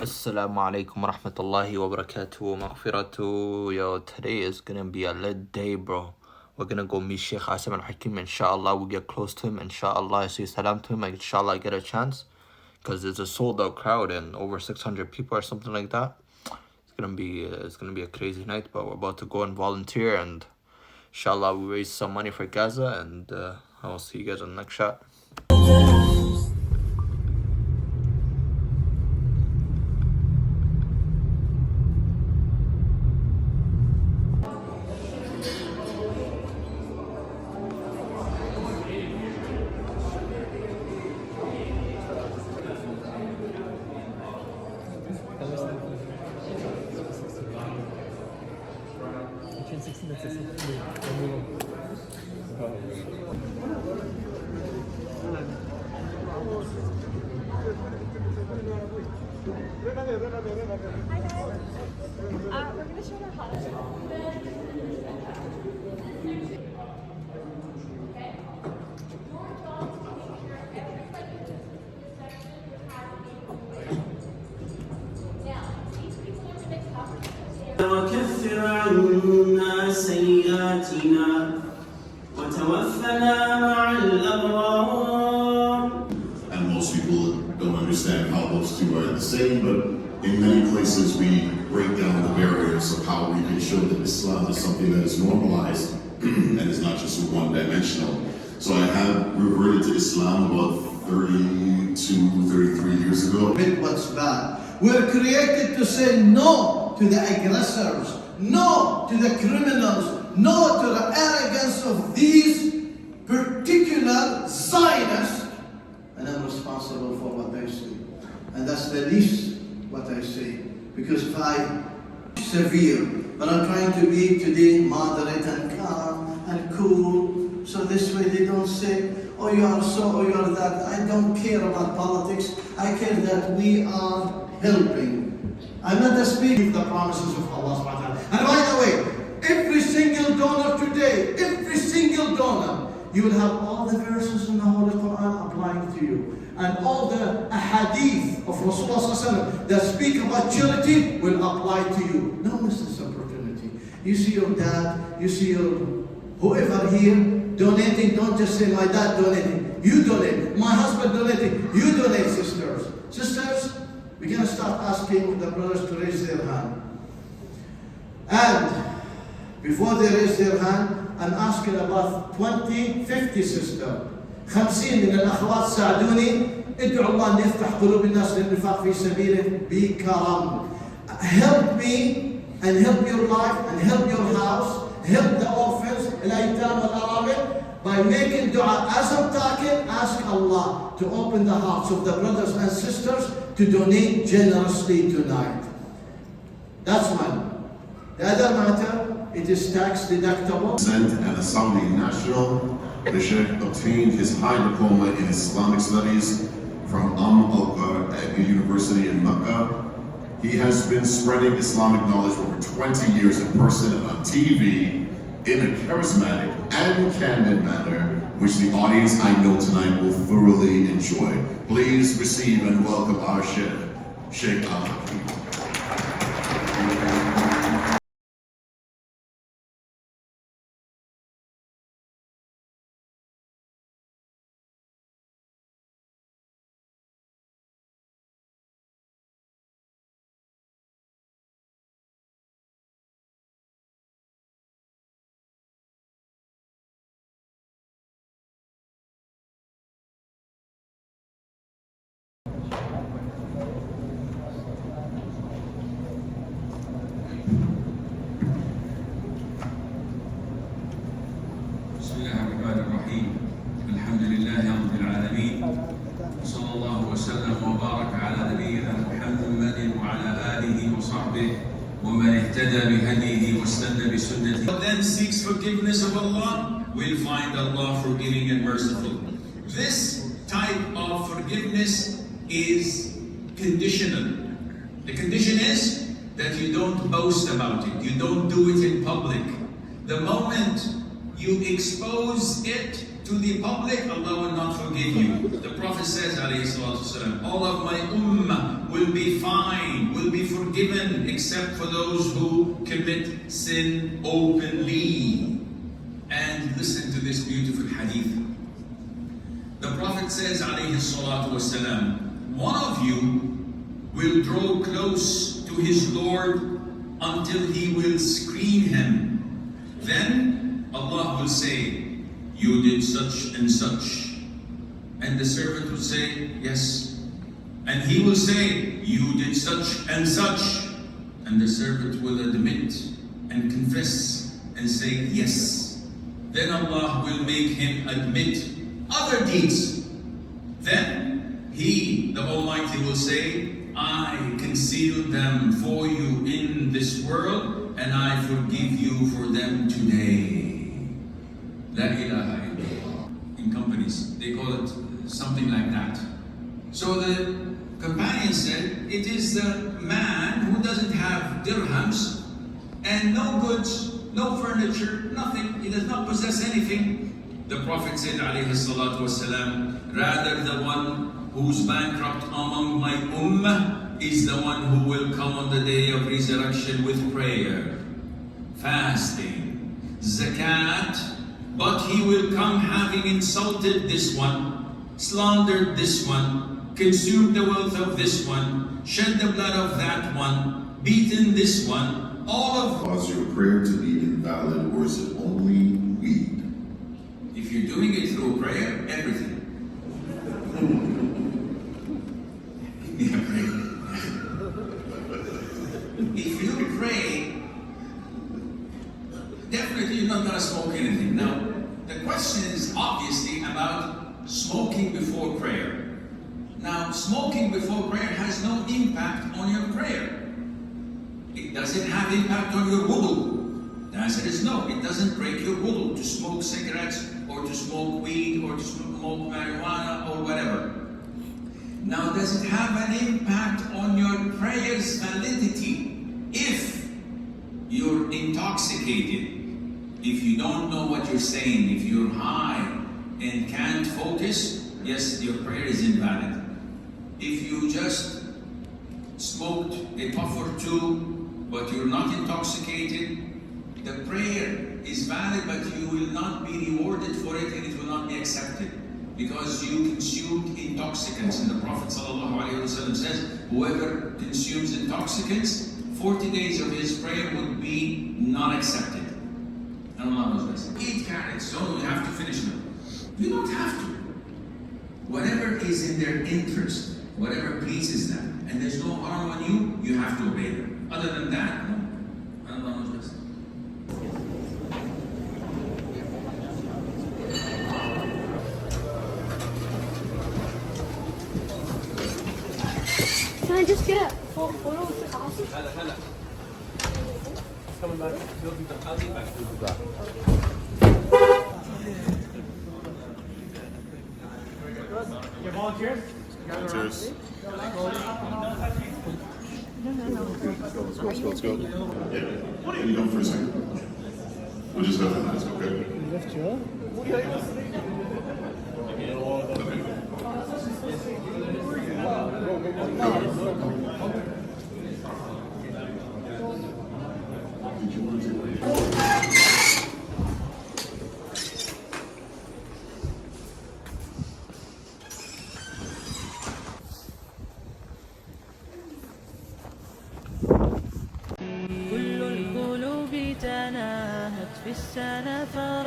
Assalamu alaikum wa rahmatullahi wa barakatuh wa maghfiratuh. Yo, today is gonna be a lit day, bro. We're gonna go meet Sheik Assim al-Hakeem, inshallah. We'll get close to him, inshallah. I say salam to him, inshallah, I get a chance. Because it's a sold out crowd and over 600 people or something like that. It's gonna be a crazy night, but we're about to go and volunteer, and inshallah we raise some money for Gaza, and I'll see you guys on the next shot. We're going to show the hot. وكفر عنا سيئاتنا وتوفنا مع الأبرار. And most people don't understand how those two are the same, but in many places we break down the barriers of how we can show that Islam is something that is normalized and is not just one-dimensional. So I have reverted to Islam about 32, 33 years ago. What's bad? We're created to say no to the aggressors, no to the criminals, no to the arrogance of these particular Zionists, and I'm responsible for what they say. And that's the least what I say, because if I severe, but I'm trying to be today moderate and calm and cool, so this way they don't say, oh you are so, oh you are that. I don't care about politics. I care that we are helping. I'm not speaking the promises of Allah subhanahu wa ta'ala. And by the way, every single donor today, every single donor, you will have all the verses in the Holy Quran applying to you. And all the ahadith of Rasulullah that speak about charity will apply to you. Don't miss this opportunity. You see your dad, you see your whoever here donating, don't just say my dad donating. You donate. My husband donating. You donate, sisters. Sisters, we're going to start asking the brothers to raise their hand. And before they raise their hand, I'm asking about 20, 50 sisters. 50 من الأخوات ساعدوني ادعوا الله أن يفتح قلوب الناس للنفاق في سبيله بكرم. Help me and help your life and help your house, help the orphans, الأيتام والأرامل by making dua. As I'm talking, ask Allah to open the hearts of the brothers and sisters to donate generously tonight. That's one. The other matter, it is tax deductible. And a Saudi national, the Sheikh obtained his high diploma in Islamic studies from al-Hakeem University in Mecca. He has been spreading Islamic knowledge for over 20 years in person and on TV in a charismatic and candid manner, which the audience I know tonight will thoroughly enjoy. Please receive and welcome our Sheikh, Sheik Assim. بسم الله الرحمن الرحيم الحمد لله رب العالمين صلى الله وسلم وبارك على نبينا محمد وعلى آله وصحبه ومن اهتدى بهديه واستنى بسنته. But then seeks forgiveness of Allah, will find Allah forgiving and merciful. This type of forgiveness is conditional. The condition is that you don't boast about it, you don't do it in public. The moment you expose it to the public, Allah will not forgive you. The Prophet says, alayhi salatu wasalam, all of my ummah will be fine, will be forgiven, except for those who commit sin openly. And listen to this beautiful hadith. The Prophet says, alayhi salatu wasalam, one of you will draw close to his Lord until he will screen him. Then Allah will say, you did such and such. And the servant will say, yes. And he will say, you did such and such. And the servant will admit and confess and say, yes. Then Allah will make him admit other deeds. Then He, the Almighty, will say, I concealed them for you in this world, and I forgive you for them today. La ilaha illallah. In companies, they call it something like that. So the companion said, it is the man who doesn't have dirhams and no goods, no furniture, nothing. He does not possess anything. The Prophet said, alayhi salatu wasalam, rather the one who's bankrupt among my ummah is the one who will come on the day of resurrection with prayer, fasting, zakat, but he will come having insulted this one, slandered this one, consumed the wealth of this one, shed the blood of that one, beaten this one, all of... Cause your prayer to be invalid, or is it only weed? If you're doing it through prayer, everything. Yeah, pray. If you pray, definitely you're not going to smoke anything. Now, the question is obviously about smoking before prayer. Now, smoking before prayer has no impact on your prayer. Does it have impact on your wudu? The answer is no. It doesn't break your wudu to smoke cigarettes or to smoke weed or to smoke marijuana or whatever. Now, does it have an impact on your prayer's validity? If you're intoxicated, if you don't know what you're saying, if you're high and can't focus, yes, your prayer is invalid. If you just smoked a puff or two, but you're not intoxicated, the prayer is valid, but you will not be rewarded for it and it will not be accepted, because you consumed intoxicants. And the Prophet ﷺ says, whoever consumes intoxicants, 40 days of his prayer would be not accepted. And Allah knows best. Eat carrots, so you have to finish them. You don't have to. Whatever is in their interest, whatever pleases them, and there's no harm on you, you have to obey them. Other than that, no. And Allah knows best. Can I just get a photo with Sheik Assim? Coming back. I'll get back. Your volunteers? Cheers. Let's go. Yeah. What are you doing for a second? We'll just go for that, okay? You left Joe? Did you want to? كل القلوب تناهت في السنة